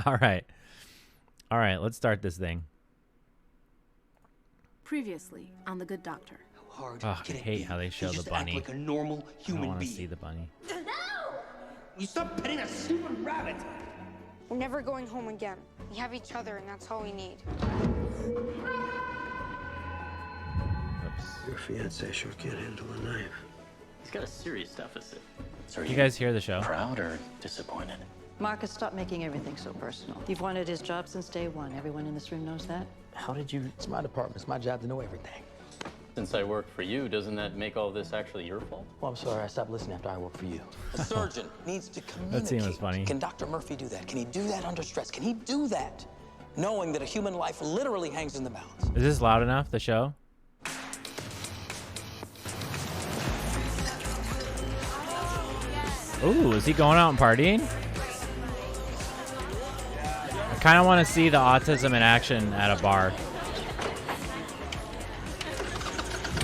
All right. All right, let's start this thing. Previously on The Good Doctor. Oh, I hate how they show the bunny. Like a normal human I want to being. see the bunny. No! You stop petting a stupid rabbit. We're never going home again. We have each other, and that's all we need. Oops. Your fiance sure can't handle a knife. He's got a serious deficit. So are You guys hear the show? proud or disappointed? Marcus, stop making everything so personal. You've wanted his job since day one. Everyone in this room knows that. How did you... It's my department. It's my job to know everything. Since I work for you, doesn't that make all this actually your fault? Well, I'm sorry. I stopped listening after I worked for you. A surgeon needs to communicate. That scene was funny. Can Dr. Murphy do that? Can he do that under stress? Can he do that knowing that a human life literally hangs in the balance? Is this loud enough, the show? Ooh, is he going out and partying? I kind of want to see the autism in action at a bar.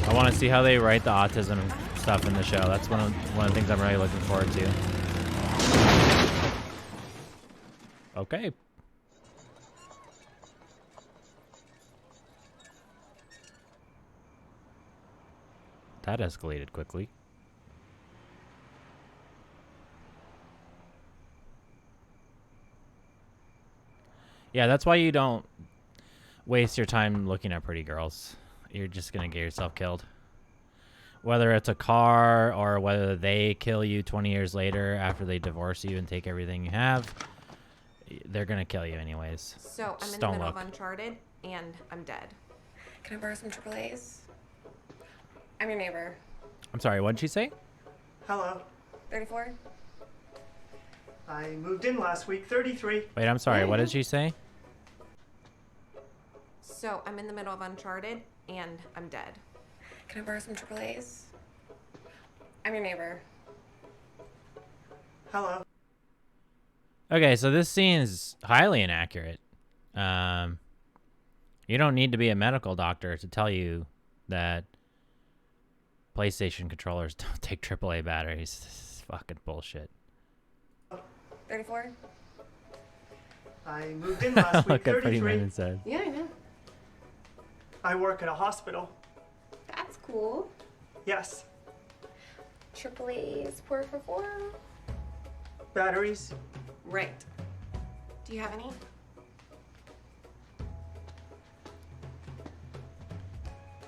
I want to see how they write the autism stuff in the show. That's one of the things I'm really looking forward to. Okay. That escalated quickly. Yeah, that's why you don't waste your time looking at pretty girls. You're just going to get yourself killed. Whether it's a car or whether they kill you 20 years later after they divorce you and take everything you have, they're going to kill you anyways. So I'm Just in the don't middle look. of Uncharted and I'm dead. Can I borrow some AAAs? I'm your neighbor. I'm sorry, what did she say? Hello. 34? I moved in last week, 33. Wait, I'm sorry, what did she say? So I'm in the middle of Uncharted and I'm dead. Can I borrow some AAAs? I'm your neighbor. Hello. Okay, so this scene is highly inaccurate. You don't need to be a medical doctor to tell you that PlayStation controllers don't take AAA batteries. This is fucking bullshit. 34? I moved in last week, Look at Pretty 33. Man said. Yeah, I know. I work at a hospital. That's cool. Yes. AAAs, 4 for 4? Batteries. Right. Do you have any?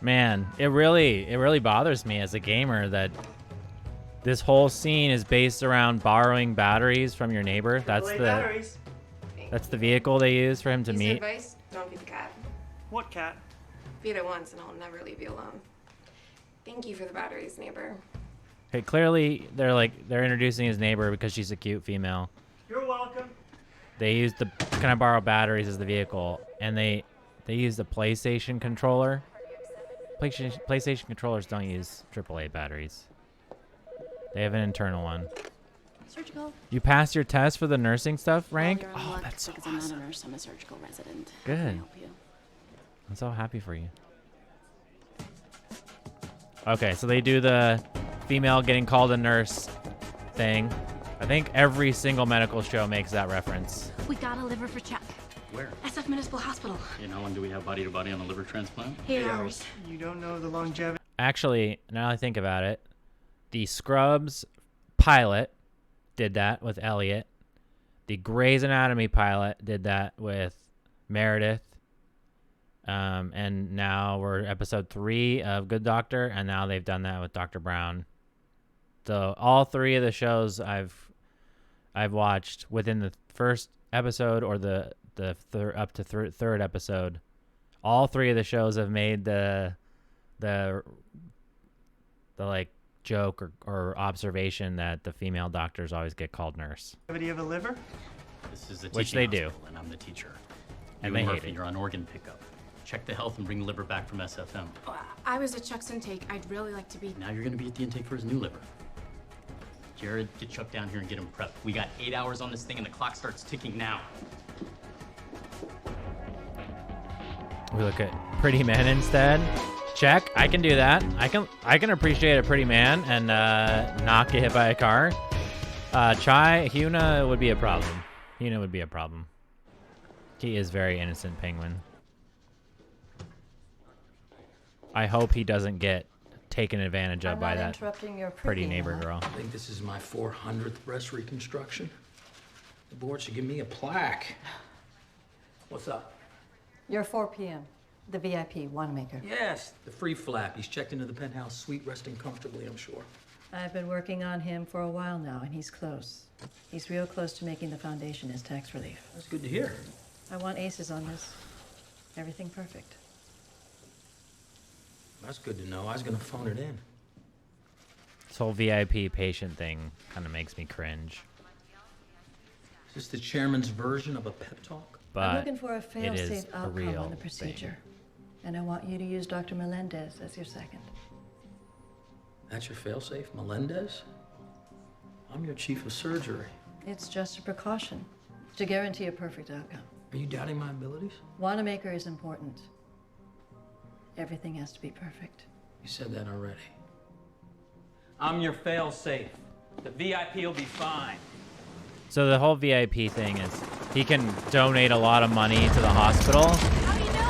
Man, it really bothers me as a gamer that this whole scene is based around borrowing batteries from your neighbor. That's AAA the batteries. that's the vehicle they use for him to Piece of meet. advice, don't feed the cat. What cat? Feed it once and I'll never leave you alone. Thank you for the batteries, neighbor. Okay, clearly they're introducing his neighbor because she's a cute female. You're welcome. They use the "can I borrow batteries" as the vehicle, and they use the PlayStation controller. PlayStation controllers don't use AAA batteries. They have an internal one. Surgical. You passed your test for the nursing stuff rank? Well, you're on Oh, luck that's so because I'm not awesome. a nurse. I'm a surgical resident. How can I Good. help you? I'm so happy for you. Okay, so they do the female getting called a nurse thing. I think every single medical show makes that reference. We got a liver for Chuck. Where? SF Municipal Hospital. You know, when do we have body-to-body on the liver transplant? 8 hours. You don't know the longevity. Actually, now I think about it, the Scrubs pilot did that with Elliot. The Grey's Anatomy pilot did that with Meredith. And now we're episode 3 of Good Doctor, and now they've done that with Dr. Brown. So all 3 of the shows I've watched within the first episode or the up to third episode, all 3 of the shows have made the like joke or observation that the female doctors always get called nurse, Longevity of a liver? This is the Which teaching they do. hospital, and I'm the teacher. And You they hate Murphy, it. you're on organ pickup. Check the health and bring the liver back from SFM. I was at Chuck's intake. I'd really like to be... Now you're gonna be at the intake for his new liver. Jared, get Chuck down here and get him prepped. We got 8 hours on this thing and the clock starts ticking now. We look at Pretty Man instead. Check. I can do that. I can appreciate a pretty man and not get hit by a car. Huna would be a problem. Huna would be a problem. He is very innocent, Penguin. I hope he doesn't get taken advantage of by that pretty neighbor girl. I think this is my 400th breast reconstruction. The board should give me a plaque. What's up? You're 4 p.m. The VIP Wanamaker. Yes, the free flap. He's checked into the penthouse suite, resting comfortably, I'm sure. I've been working on him for a while now, and he's close. He's real close to making the foundation his tax relief. That's good to hear. I want aces on this. Everything perfect. That's good to know. I was gonna phone it in. This whole VIP patient thing kind of makes me cringe. Is this the chairman's version of a pep talk? But I'm looking for a it fail-safe is a outcome real on the procedure. thing. And I want you to use Dr. Melendez as your second. That's your failsafe, Melendez? I'm your chief of surgery. It's just a precaution to guarantee a perfect outcome. Are you doubting my abilities? Wanamaker is important. Everything has to be perfect. You said that already. I'm your fail-safe. The VIP will be fine. So the whole VIP thing is he can donate a lot of money to the hospital.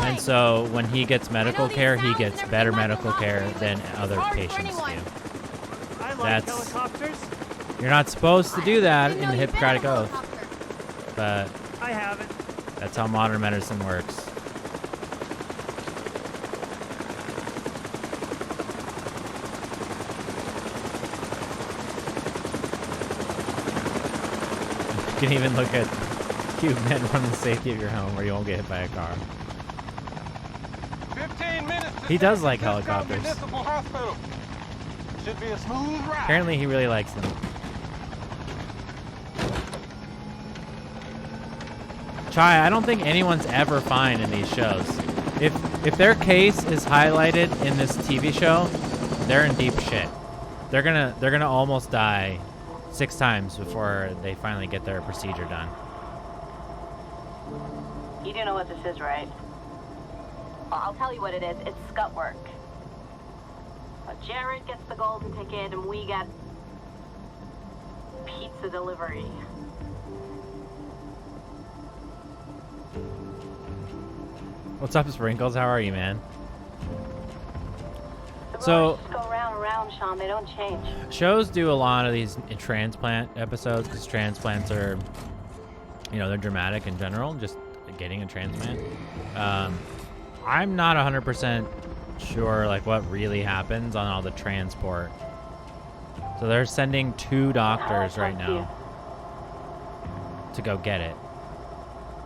And so when he gets medical care, he gets better medical care than other patients do. I like That's helicopters. you're not supposed to do that in the Hippocratic Oath. But I haven't. that's how modern medicine works. You can even look at cube men from the safety of your home where you won't get hit by a car. 15 minutes. He does like helicopters. Municipal Hospital. Should be a smooth ride. Apparently he really likes them. Chai, I don't think anyone's ever fine in these shows. If their case is highlighted in this TV show, they're in deep shit. They're gonna almost die 6 times before they finally get their procedure done. You do know what this is, right? Well, I'll tell you what it is. It's scut work. But Jared gets the golden ticket and we get pizza delivery. What's up, Sprinkles? How are you, man? The So roads just go round and round, Sean. They don't change. shows do a lot of these transplant episodes because transplants are, they're dramatic in general, just getting a transplant. I'm not 100% sure like what really happens on all the transport. So they're sending 2 doctors right now to go get it.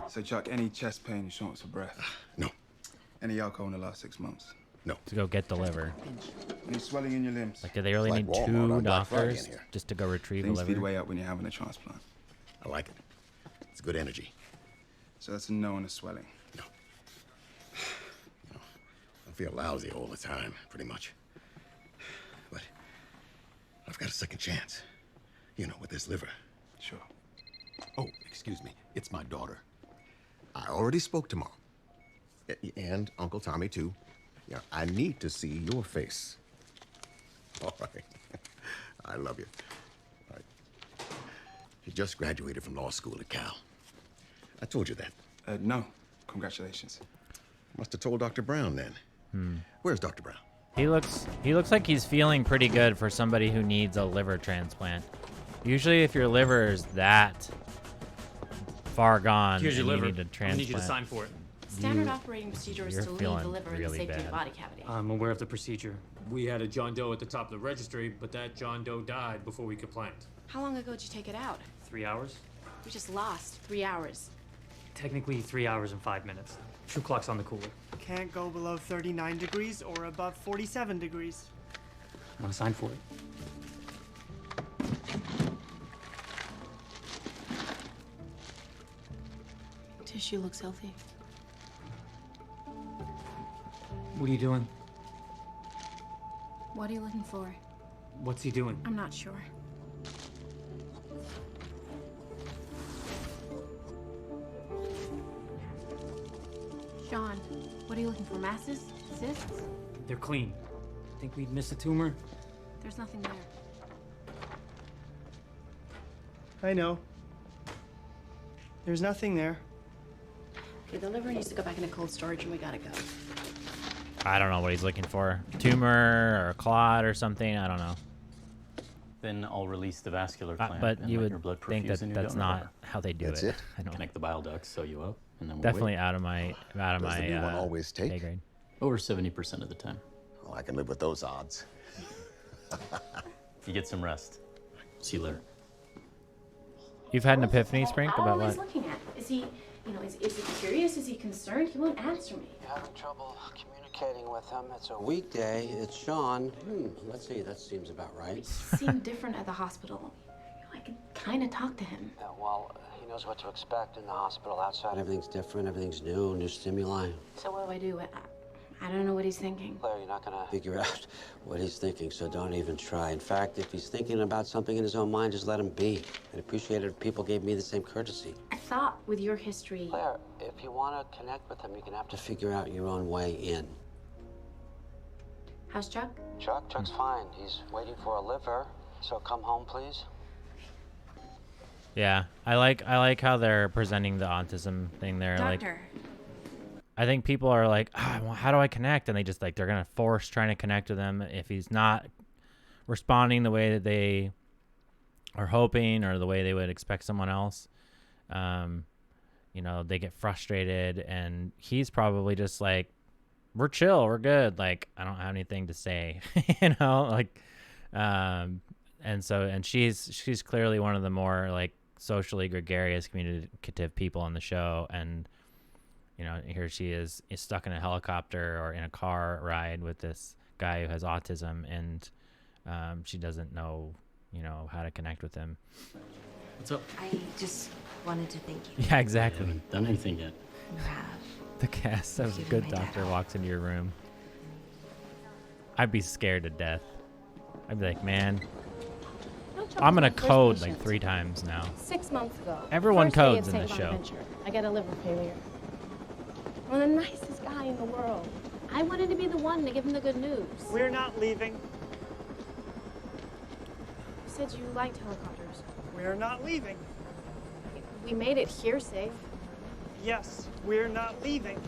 So Chuck, any chest pain, shortness of breath? No. Any alcohol in the last 6 months? No. To go get the liver. Any swelling in your limbs? Like, do they really need 2 doctors just to go retrieve a Things liver? feed way up when you're having a transplant. I like it. It's good energy. So that's a no on the swelling. No. I feel lousy all the time, pretty much. But I've got a second chance. With this liver. Sure. Oh, excuse me. It's my daughter. I already spoke to Mom. And Uncle Tommy, too. Yeah, I need to see your face. All right. I love you. All right. She just graduated from law school at Cal. I told you that. No. Congratulations. Must have told Dr. Brown then. Where's Dr. Brown? He looks like he's feeling pretty good for somebody who needs a liver transplant. Usually if your liver is that far gone, Here's your and liver. you need a transplant. I need you to sign for it. Standard operating procedure is you're to leave feeling the liver in the really safety of the bad. body cavity. I'm aware of the procedure. We had a John Doe at the top of the registry, but that John Doe died before we could plant. How long ago did you take it out? 3 hours? We just lost 3 hours. Technically 3 hours and 5 minutes. True clock's on the cooler. Can't go below 39 degrees or above 47 degrees. Want to sign for it? Tissue looks healthy. What are you doing? What are you looking for? What's he doing? I'm not sure. Sean, what are you looking for? Masses? Cysts? They're clean. Think we'd miss a tumor? There's nothing there. I know. There's nothing there. Okay, the liver needs to go back into cold storage and we gotta go. I don't know what he's looking for. Tumor or a clot or something. I don't know. Then I'll release the vascular clamp But and you let would your blood think that perfuse in your that's donor not liver. how they do That's it. it? I don't. Connect the bile ducts, sew you up, and then we'll Definitely wait. out of my Does the new one always take? pay grade. Over 70% of the time. Oh, I can live with those odds. You get some rest. See you later. You've had an epiphany, Sprink, about Always what? looking at. Is he, you know, is he curious? Is he concerned? He won't answer me. You're having trouble communicating with him. It's a weekday. It's Sean. Let's see. That seems about right. He seemed different at the hospital. You know, I could kind of talk to him. Yeah, well, he knows what to expect in the hospital. Outside, everything's different. Everything's new stimuli. So what do? I don't know what he's thinking. Claire, you're not gonna figure out what he's thinking, so don't even try. In fact, if he's thinking about something in his own mind, just let him be. I'd appreciate it if people gave me the same courtesy. I thought with your history... Claire, if you want to connect with him, you're gonna have to figure out your own way in. How's Chuck? Chuck's fine. He's waiting for a liver, so come home, please. Yeah, I like how they're presenting the autism thing there. Doctor. Like, I think people are like, well, how do I connect? And they just like, they're going to force trying to connect with him. If he's not responding the way that they are hoping or the way they would expect someone else, you know, they get frustrated, and he's probably just like, we're chill, we're good. Like, I don't have anything to say, you know, like, and she's clearly one of the more like socially gregarious, communicative people on the show. And, you know, here she is stuck in a helicopter or in a car ride with this guy who has autism, and she doesn't know, you know, how to connect with him. What's up? I just wanted to thank you. Yeah, exactly. I haven't done anything yet. You have. The cast of Good Doctor walks into your room. I'd be scared to death. I'd be like, man, I'm gonna code like 3 times now. 6 months ago. Everyone first day codes of in the Save show. Adventure, I got a liver failure. I'm the nicest guy in the world. I wanted to be the one to give him the good news. We're not leaving. You said you liked helicopters. We're not leaving. We made it here safe. Yes, we're not leaving.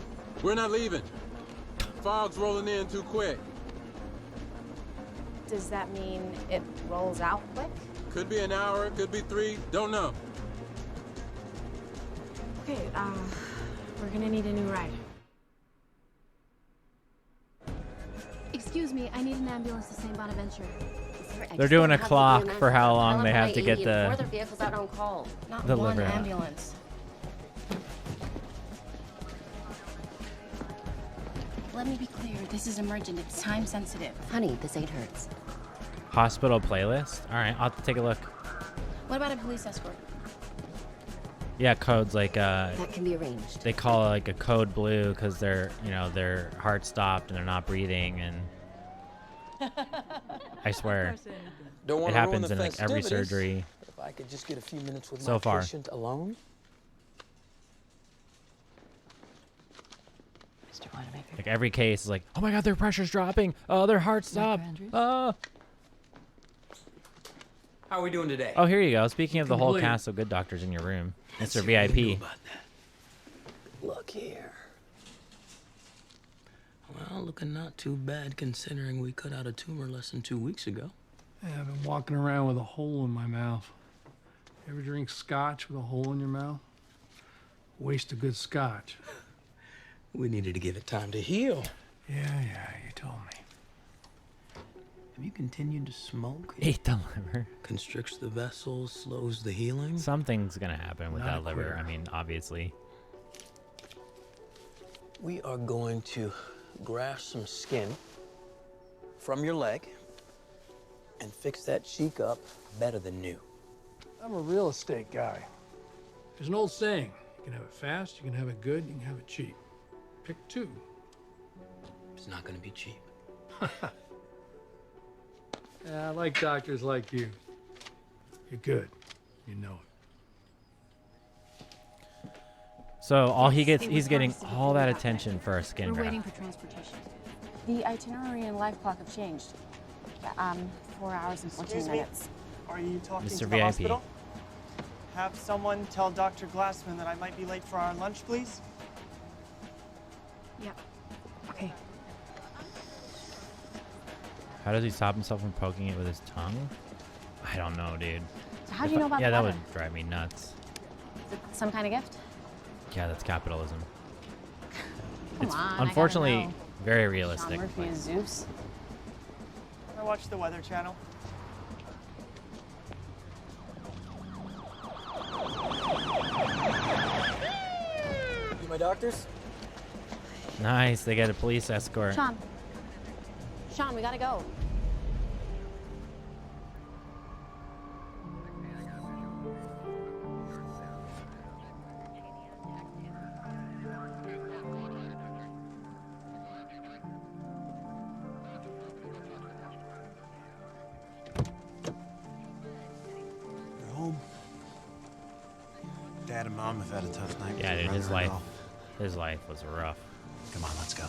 We're not leaving. Fog's rolling in too quick. Does that mean it rolls out quick? Could be an hour, could be 3, don't know. Okay, we're gonna need a new ride. Excuse me, I need an ambulance to St. Bonaventure. They're doing a clock for how long they have to get Four other vehicles out on call. Not the one liver out. ambulance. Let me be clear, this is emergent, it's time sensitive. Honey, this ain't hers. Hospital playlist. All right, I'll have to take a look. What about a police escort? Yeah, codes like That can be arranged. they call it like a code blue because they're, you know, their heart stopped and they're not breathing, and I swear Don't it want to ruin happens the in like every festivities. surgery. If I could just get a few minutes with So my far. patient alone. Mr. Wanamaker. Like every case is like, oh my God, their pressure's dropping. Oh, their heart stopped. Oh. How are we doing today? Oh, here you go. Speaking of the whole Complete. cast of Good Doctors in your room, Let's Mr. see what we can do VIP. about that. Look here. Well, looking not too bad considering we cut out a tumor less than 2 weeks ago. Yeah, I've been walking around with a hole in my mouth. You ever drink scotch with a hole in your mouth? Waste of good scotch. We needed to give it time to heal. Yeah, you told me. Have you continued to smoke? Ate the liver. Constricts the vessels, slows the healing. Something's gonna happen with Not that a liver. quitter. I mean, obviously. We are going to graft some skin from your leg and fix that cheek up better than new. I'm a real estate guy. There's an old saying, you can have it fast, you can have it good, you can have it cheap. Pick 2. It's not going to be cheap. Yeah, I like doctors like you. You're good. You know it. So all he gets, It he's was getting hard to all figure that out. attention for a skin We're graft. waiting for transportation. The itinerary and life clock have changed. 4 hours and 14 Excuse me? minutes. Are you talking Mr. to the VIP. hospital? Have someone tell Dr. Glassman that I might be late for our lunch, please. Yep. Okay. How does he stop himself from poking it with his tongue? I don't know, dude. So how do you know about Yeah, the that letter? would drive me nuts. Is it some kind of gift? Yeah, that's capitalism. Come It's on, I gotta unfortunately know. very Sean realistic. Murphy is Zeus. I watch the Weather Channel. You my doctors? Nice, they get a police escort. Sean. Sean, we gotta go. You're home. Dad and Mom have had a tough night. Yeah, dude, his life was rough. Come on, let's go.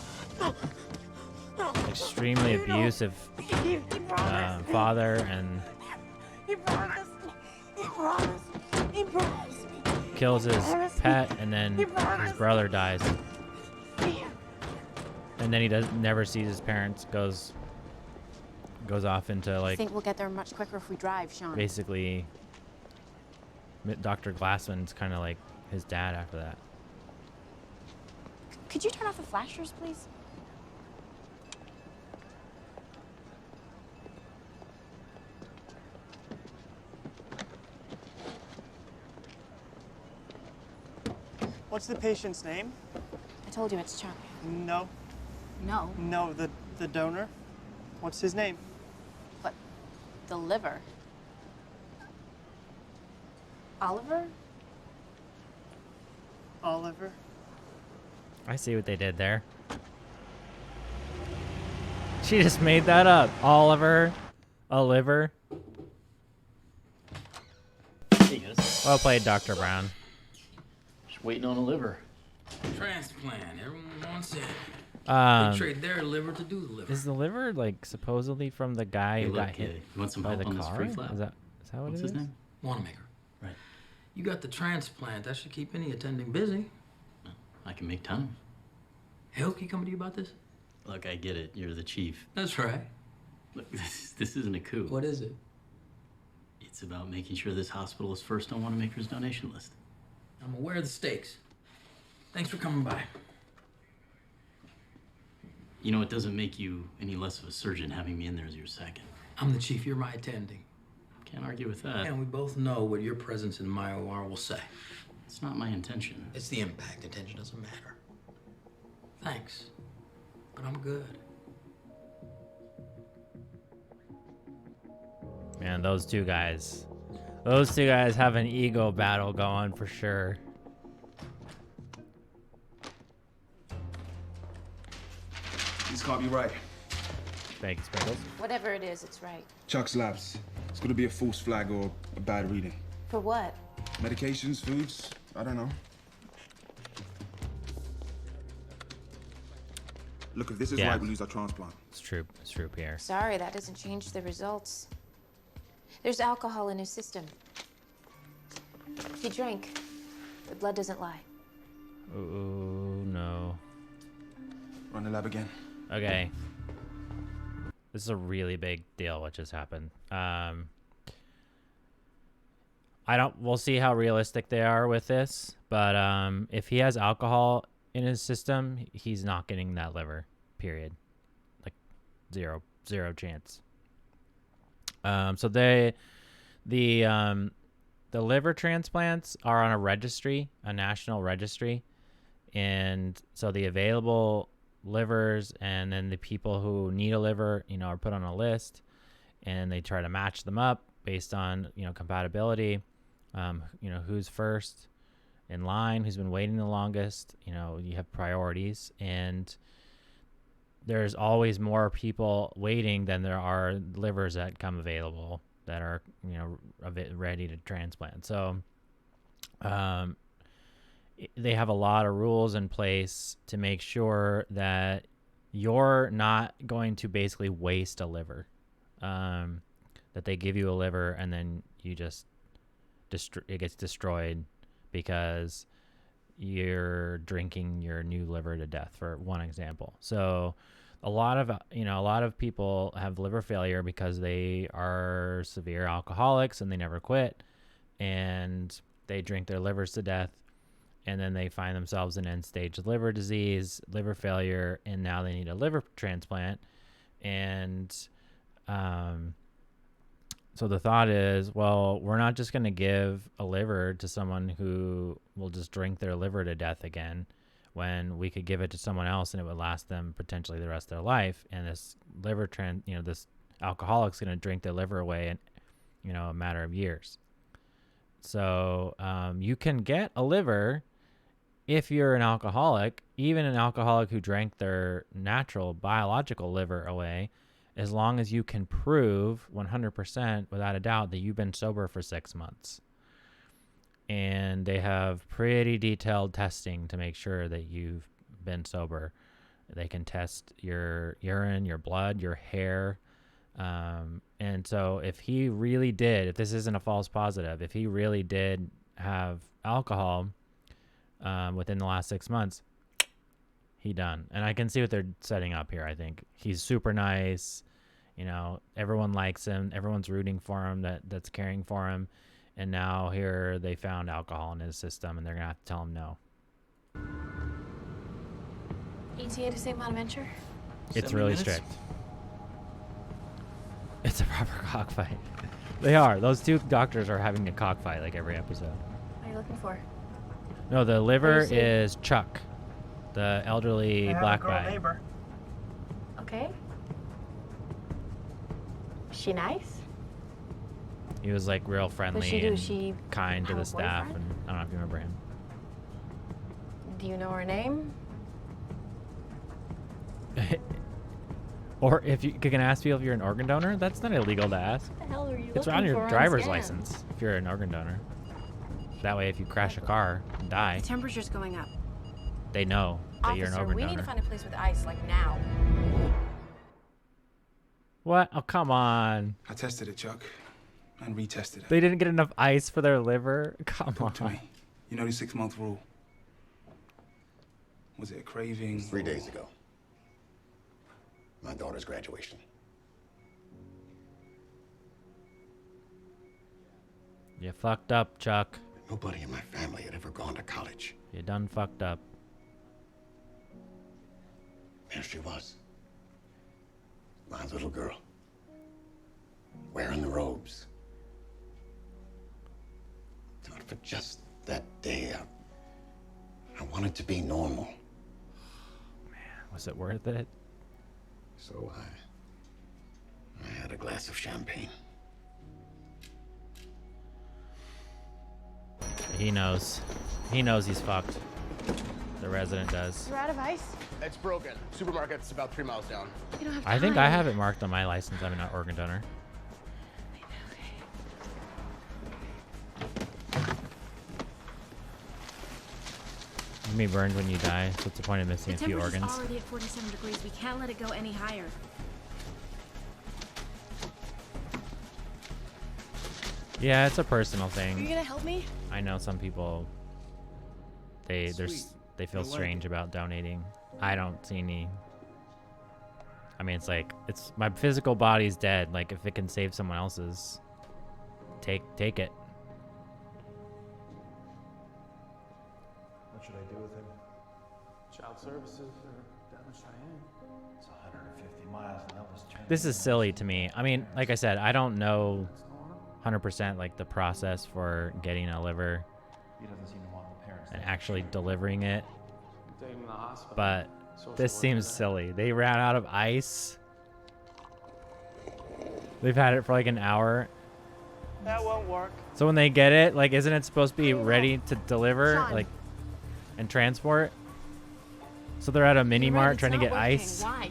Extremely abusive father, and He promised me. He promised. He promised me. kills his pet, and then his brother dies. And then he never sees his parents. Goes off into I like think we'll get there much quicker if we drive, Sean. basically Dr. Glassman's kind of like his dad after that. Could you turn off the flashers, please? What's the patient's name? I told you it's Chuck. No. No. No, the donor. What's his name? But the liver. Oliver? Oliver. I see what they did there. She just made that up. Oliver, a liver. Hey guys. Well played, Dr. Brown. Just waiting on a liver. Transplant. Everyone wants it. Um, They trade their liver to do the liver. Is the liver like supposedly from the guy Hey, who got look, hit you want some by help the on this car? free flap? Is that what What's it his is? name? Wanamaker. Right. You got the transplant. That should keep any attending busy. I can make time. Hilke coming to you about this? Look, I get it. You're the chief. That's right. Look, this isn't a coup. What is it? It's about making sure this hospital is first on Wanamaker's donation list. I'm aware of the stakes. Thanks for coming by. You know, it doesn't make you any less of a surgeon having me in there as your second. I'm the chief. You're my attending. Can't argue with that. And we both know what your presence in my OR will say. It's not my intention. It's the impact. Intention doesn't matter. Thanks. But I'm good. Man, those two guys have an ego battle going for sure. This can't be right. Thanks, Sprinkles. Whatever it is, it's right. Chuck's labs. It's gonna be a false flag or a bad reading. For what? Medications, foods, I don't know. Look, if this is right, we lose our transplant. It's true, Pierre. Sorry, that doesn't change the results. There's alcohol in his system. He drank. The blood doesn't lie. Oh no. Run the lab again. Okay. This is a really big deal what just happened. We'll see how realistic they are with this, but if he has alcohol in his system, he's not getting that liver, period. Like zero chance. So the liver transplants are on a registry, a national registry, and so the available livers and then the people who need a liver, are put on a list, and they try to match them up based on compatibility. Who's first in line, who's been waiting the longest. You have priorities, and there's always more people waiting than there are livers that come available that are ready to transplant. So they have a lot of rules in place to make sure that you're not going to basically waste a liver, that they give you a liver and then you just it gets destroyed because you're drinking your new liver to death, for one example. So a lot of people have liver failure because they are severe alcoholics and they never quit, and they drink their livers to death, and then they find themselves in end-stage liver disease, liver failure, and now they need a liver transplant. And so the thought is, well, we're not just going to give a liver to someone who will just drink their liver to death again, when we could give it to someone else and it would last them potentially the rest of their life. And this this alcoholic's going to drink their liver away in, a matter of years. So you can get a liver if you're an alcoholic, even an alcoholic who drank their natural biological liver away, as long as you can prove 100% without a doubt that you've been sober for 6 months. And they have pretty detailed testing to make sure that you've been sober. They can test your urine, your blood, your hair. And so if this isn't a false positive, if he really did have alcohol within the last 6 months, he done. And I can see what they're setting up here. I think he's super nice. Everyone likes him. Everyone's rooting for him that's caring for him. And now here they found alcohol in his system, and they're going to have to tell him no. ETA to St. Bonaventure? It's really strict. It's a proper cockfight. They are. Those two doctors are having a cockfight like every episode. What are you looking for? No, the liver is Chuck, the elderly black guy. Neighbor. Okay. Is she nice? He was like real friendly she do? and She kind to have the a staff, boyfriend? and I don't know if you remember him. Do you know her name? Or if you can ask people if you're an organ donor, that's not illegal to ask. What the hell are you It's looking on your for driver's scan? license if you're an organ donor. That way, if you crash a car and die, The temperature's going up. they know that you're an Officer, organ we donor. need to find a place with ice, like now. What? Oh, come on. I tested it, Chuck, and retested it. They didn't get enough ice for their liver? Come on. Talk to me. You know the 6-month rule. Was it a craving? 3 days ago. My daughter's graduation. You fucked up, Chuck. Nobody in my family had ever gone to college. You done fucked up. There she was. My little girl. Wearing the robes. Thought for just that day, I wanted to be normal. Was it worth it? So I had a glass of champagne. He knows. He knows he's fucked. The resident does. You're out of ice? It's broken. Supermarket's about 3 miles down. You don't have I think I time. have it marked on my license. I'm an organ donor. You may be burned when you die. So what's the point of missing a few organs? The temperature's already at 47 degrees. We can't let it go any higher. Yeah, it's a personal Are you thing. gonna help me? I know some people. They Sweet. they feel I like strange about donating. I don't see any. I mean, it's my physical body's dead. Like if it can save someone else's, take it. What should I do with him? Child services are down in Cheyenne. It's 150 miles and Elvis Channel. This is silly to me. I mean, like I said, I don't know 100% like the process for getting a liver He doesn't seem to want the parents. and actually delivering it, Take him to the hospital. but Social this worker seems there. silly. They ran out of ice. They've had it for like an hour. That won't work. So when they get it, like, isn't it supposed to be ready to deliver, Sean. like, and transport? So they're at a mini You're right, mart it's trying to not get working. ice Why?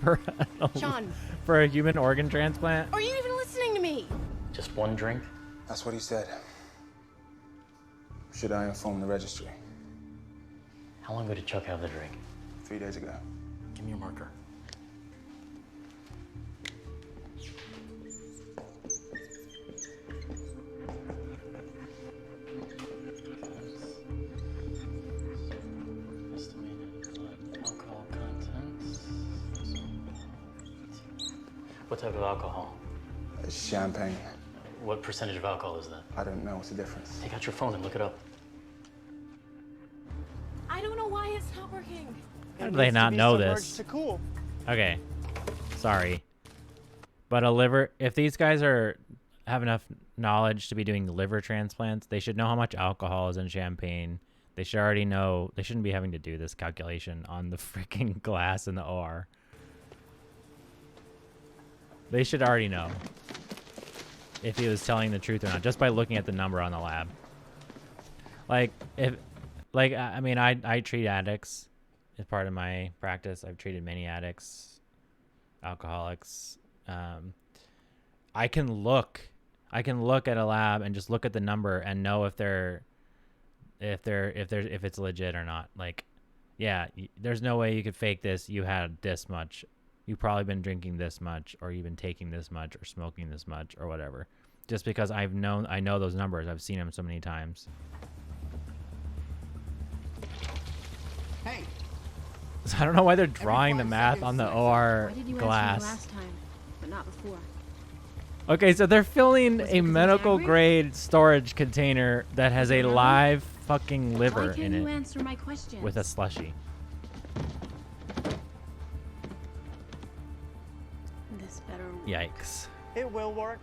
for Sean. for a human organ transplant. Are you even listening to me? Just one drink? That's what he said. Should I inform the registry? How long ago did Chuck have the drink? 3 days ago. Give me your marker. What type of alcohol? Champagne. What percentage of alcohol is that? I don't know. What's the difference? Take out your phone and look it up. I don't know why it's not working. How do they not know this? Submerged to cool. Okay, sorry, but a liver. If these guys have enough knowledge to be doing liver transplants, they should know how much alcohol is in champagne. They should already know. They shouldn't be having to do this calculation on the freaking glass in the OR. They should already know if he was telling the truth or not, just by looking at the number on the lab. Like, I mean, I treat addicts as part of my practice. I've treated many addicts, alcoholics. I can look at a lab and just look at the number and know if it's legit or not. Like, yeah, there's no way you could fake this. You had this much. You've probably been drinking this much, or you've been taking this much, or smoking this much, or whatever. Just because I know those numbers. I've seen them so many times. Hey. So I don't know why they're drawing the math on the OR Why did you glass. ask me last time, but not before? Okay, so they're filling a medical grade storage container that has a live fucking liver in you it answer my questions? with a slushie. This better work. Yikes. It will work.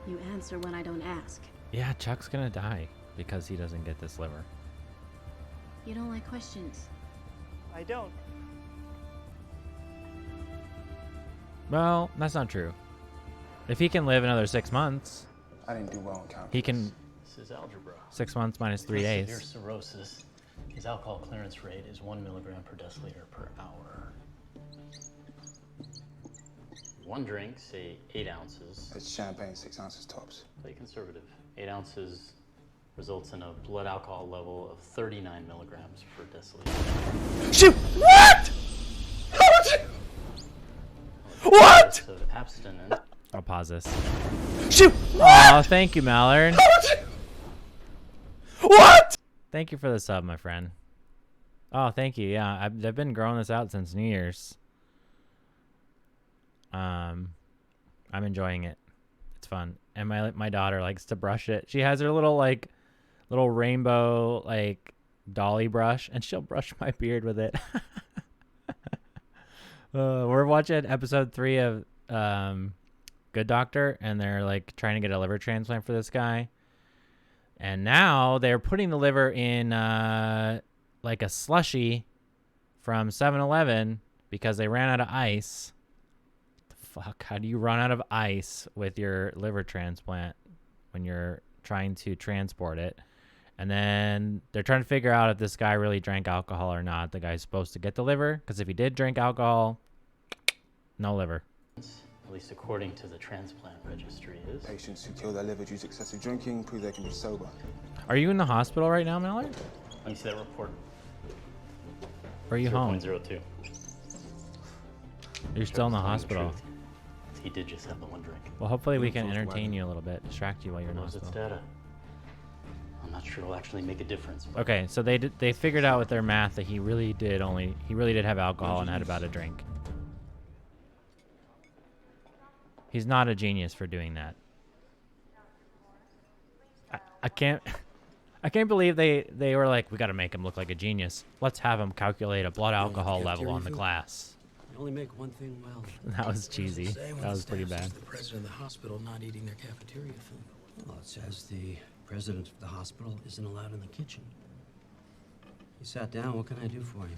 You answer when I don't ask. Yeah, Chuck's gonna die because he doesn't get this liver. You don't like questions. I don't. Well, that's not true. If he can live another 6 months, I didn't do well on calculus. he can. This is algebra. 6 months minus 3 Severe days. cirrhosis. His alcohol clearance rate is 1 milligram per deciliter per hour. One drink, say 8 ounces. It's champagne, 6 ounces tops. Play conservative. 8 ounces results in a blood alcohol level of 39 milligrams per deciliter. Shoot! What? How would you? What? Of abstinence. I'll pause this. Shoot! Oh, thank you, Mallard. How would you? What? Thank you for the sub, my friend. Oh, thank you. Yeah, I've been growing this out since New Year's. I'm enjoying it. It's fun, and my daughter likes to brush it. She has her little rainbow dolly brush, and she'll brush my beard with it. We're watching episode 3 of Good Doctor, and they're trying to get a liver transplant for this guy. And now they're putting the liver in a slushie from 7-Eleven because they ran out of ice. Fuck, how do you run out of ice with your liver transplant when you're trying to transport it? And then they're trying to figure out if this guy really drank alcohol or not. The guy's supposed to get the liver, because if he did drink alcohol, no liver. At least according to the transplant registry is. Patients who kill their liver due to excessive drinking prove they can be sober. Are you in the hospital right now, Mallard? Let me see that report. Or are you home? 0.02. You're still in the hospital. He did just have the one drink. Well, hopefully we can entertain you a little bit, distract you while you're in the Knows its hospital. data. I'm not sure it'll actually make a difference. But Okay, so they figured out with their math that he really did have alcohol and had about a drink. He's not a genius for doing that. I can't believe they were like, we got to make him look like a genius. Let's have him calculate a blood alcohol level on the glass. You only make one thing well. That was cheesy. That was pretty bad. The president of the hospital not eating their cafeteria food. Well, it says the president of the hospital isn't allowed in the kitchen. You sat down. What can I do for you?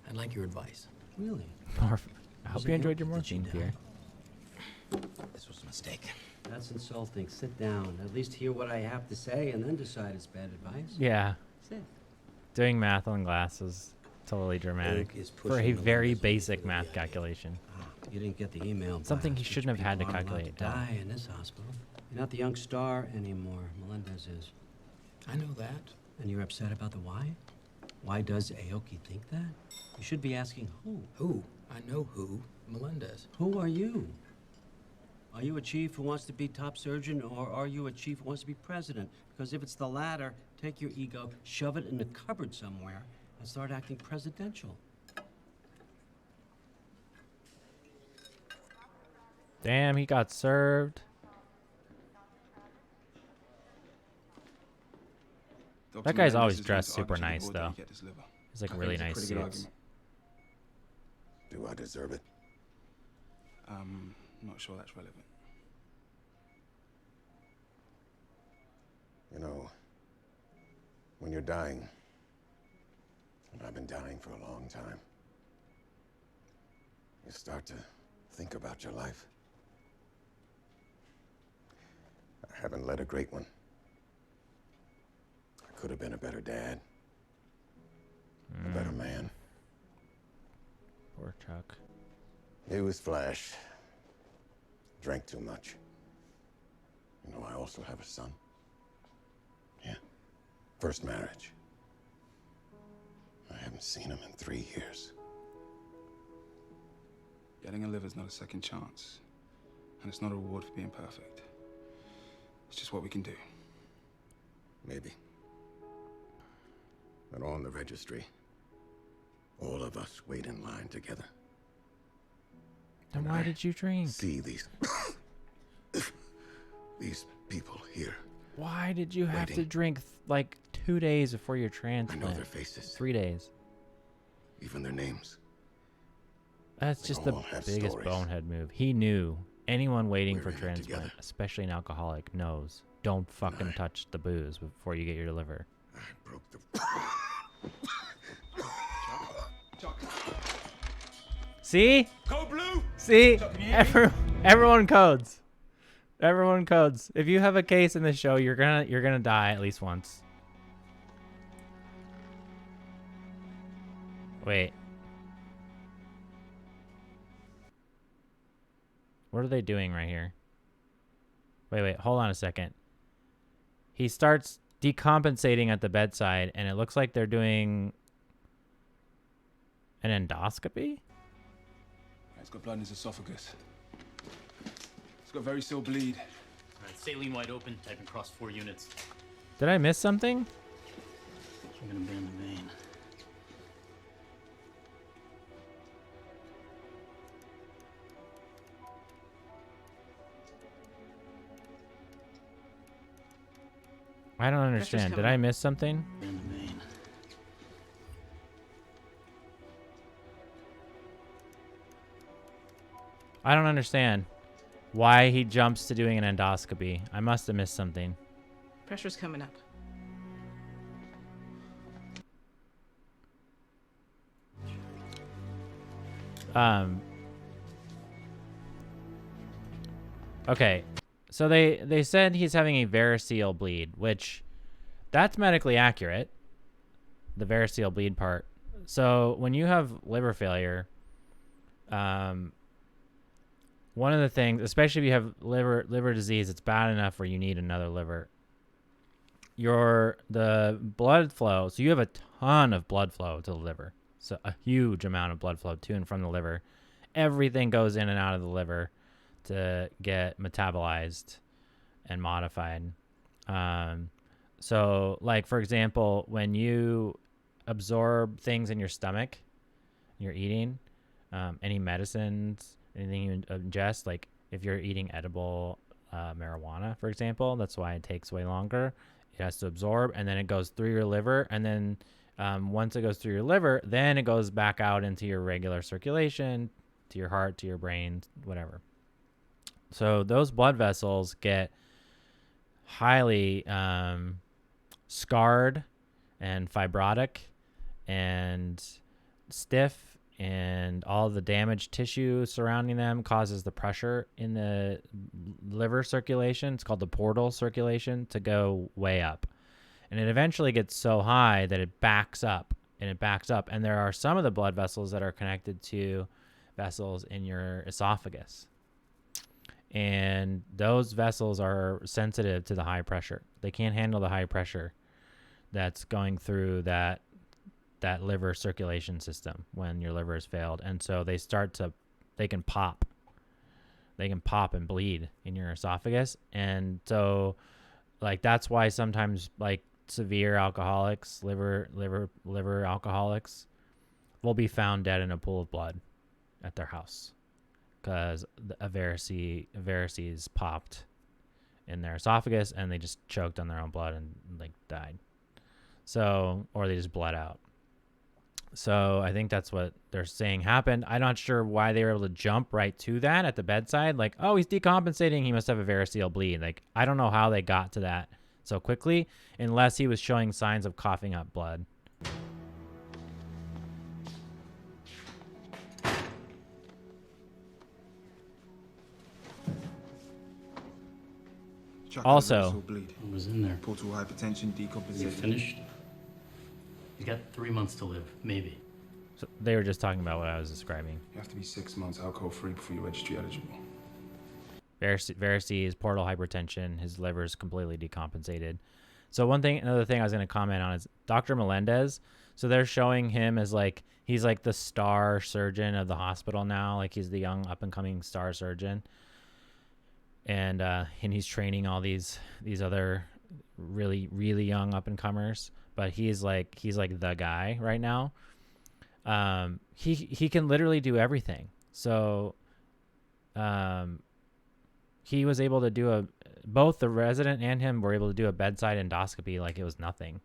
I'd like your advice. Really? I hope you enjoyed your morphine, Pierre. This was a mistake. That's insulting. Sit down. At least hear what I have to say and then decide it's bad advice. Yeah. Sit. Doing math on glass is totally dramatic for a very basic math calculation. You didn't get the email. Something he blast, shouldn't which have had to people aren't allowed calculate. to die in this hospital. You're not the young star anymore. Melendez is. I know that. And you're upset about the why? Why does Aoki think that? You should be asking who. Who? I know who. Melendez. Who are you? Are you a chief who wants to be top surgeon, or are you a chief who wants to be president? Because if it's the latter, take your ego, shove it in the cupboard somewhere, and start acting presidential. Damn, he got served. That guy's always dressed super nice, though. He's like really nice suits. Do I deserve it? I'm not sure that's relevant. You know, when you're dying, and I've been dying for a long time, you start to think about your life. I haven't led a great one. I could have been a better dad, a better man. Poor Chuck. Newsflash. Drank too much. You know, I also have a son. Yeah. First marriage. I haven't seen him in 3 years. Getting a liver's not a second chance. And it's not a reward for being perfect. It's just what we can do. Maybe. But on the registry, all of us wait in line together. Then why did you drink? See these people here. Why did you have to drink like 2 days before your transplant? I know their faces. 3 days. Even their names. That's They just the all have biggest stories. bonehead move. He knew. Anyone waiting We're for in it transplant, together. especially an alcoholic, knows. Don't fucking touch the booze before you get your liver. I broke the... Chuck. See? Code blue. See? Chuck, can you hear me? Everyone codes. Everyone codes. If you have a case in this show, you're gonna die at least once. Wait. What are they doing right here? Wait, hold on a second. He starts decompensating at the bedside, and it looks like they're doing an endoscopy? He's got blood in his esophagus. He's got very still bleed. All right, saline wide open, type and cross 4 units. Did I miss something? I'm gonna bend the vein. I don't understand. Did I miss something? Bend the vein. I don't understand why he jumps to doing an endoscopy. I must have missed something. Pressure's coming up. Okay. So they said he's having a variceal bleed, which that's medically accurate. The variceal bleed part. So when you have liver failure, one of the things, especially if you have liver disease, it's bad enough where you need another liver. The blood flow, so you have a ton of blood flow to the liver. So a huge amount of blood flow to and from the liver. Everything goes in and out of the liver to get metabolized and modified. So like, for example, when you absorb things in your stomach, you're eating, any medicines, anything you ingest, like if you're eating edible marijuana, for example, that's why it takes way longer. It has to absorb, and then it goes through your liver, and then once it goes through your liver, then it goes back out into your regular circulation, to your heart, to your brain, whatever. So those blood vessels get highly scarred and fibrotic and stiff, and all the damaged tissue surrounding them causes the pressure in the liver circulation, it's called the portal circulation, to go way up. And it eventually gets so high that it backs up, and there are some of the blood vessels that are connected to vessels in your esophagus. And those vessels are sensitive to the high pressure. They can't handle the high pressure that's going through that liver circulation system when your liver has failed. And so they can pop and bleed in your esophagus. And so like, that's why sometimes like severe alcoholics, liver alcoholics will be found dead in a pool of blood at their house, because a varices popped in their esophagus and they just choked on their own blood and like died. So, or they just bled out. So I think that's what they're saying happened. I'm not sure why they were able to jump right to that at the bedside. Like, oh, he's decompensating. He must have a variceal bleed. Like, I don't know how they got to that so quickly, unless he was showing signs of coughing up blood. Also, What was in there? Portal hypertension, Is he decomposition. finished? He's got 3 months to live, maybe. so they were just talking about what I was describing. You have to be 6 months alcohol-free before you're registry eligible. Varices, portal hypertension, his liver is completely decompensated. So another thing I was going to comment on is Dr. Melendez. So they're showing him as like, he's like the star surgeon of the hospital now. Like he's the young up and coming star surgeon. And he's training all these other really, really young up and comers, but he's like the guy right now. He can literally do everything. So, he was able to do both the resident and him were able to do a bedside endoscopy like it was nothing.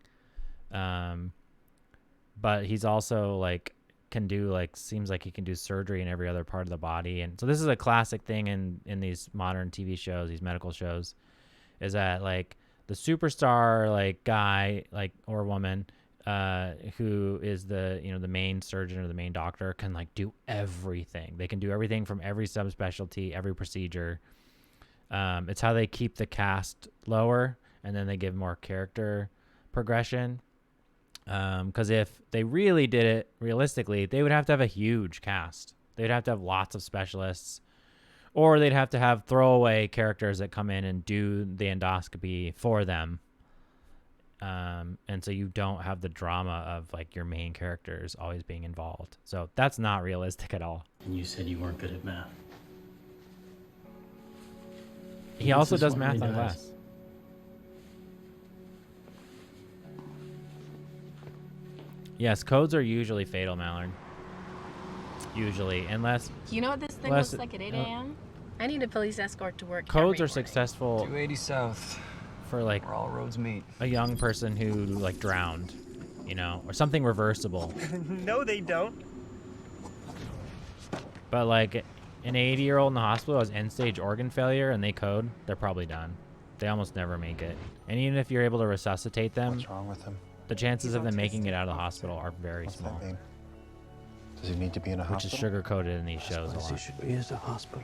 But he's also like seems like he can do surgery in every other part of the body. And so this is a classic thing in these modern TV shows, these medical shows, is that like the superstar like guy like or woman who is the the main surgeon or the main doctor can like do everything. They can do everything from every subspecialty, every procedure. It's how they keep the cast lower and then they give more character progression. Because if they really did it realistically, they would have to have a huge cast. They'd have to have lots of specialists, or they'd have to have throwaway characters that come in and do the endoscopy for them. And so you don't have the drama of like your main characters always being involved. So that's not realistic at all. And you said you weren't good at math. He also does math on class. Yes, codes are usually fatal, Mallard. Usually, unless... You know what this thing looks like at 8 a.m.? I need a police escort to work. Codes are successful... 280 south. For like... Where all roads meet. A young person who like drowned, or something reversible. No, they don't. But like an 80-year-old in the hospital has end-stage organ failure and they code, they're probably done. They almost never make it. And even if you're able to resuscitate them... What's wrong with him? The chances of them making it out of the hospital are very small. That mean? Does he need to be in a hospital? Which is sugar-coated in these shows a lot. He should be is a hospital.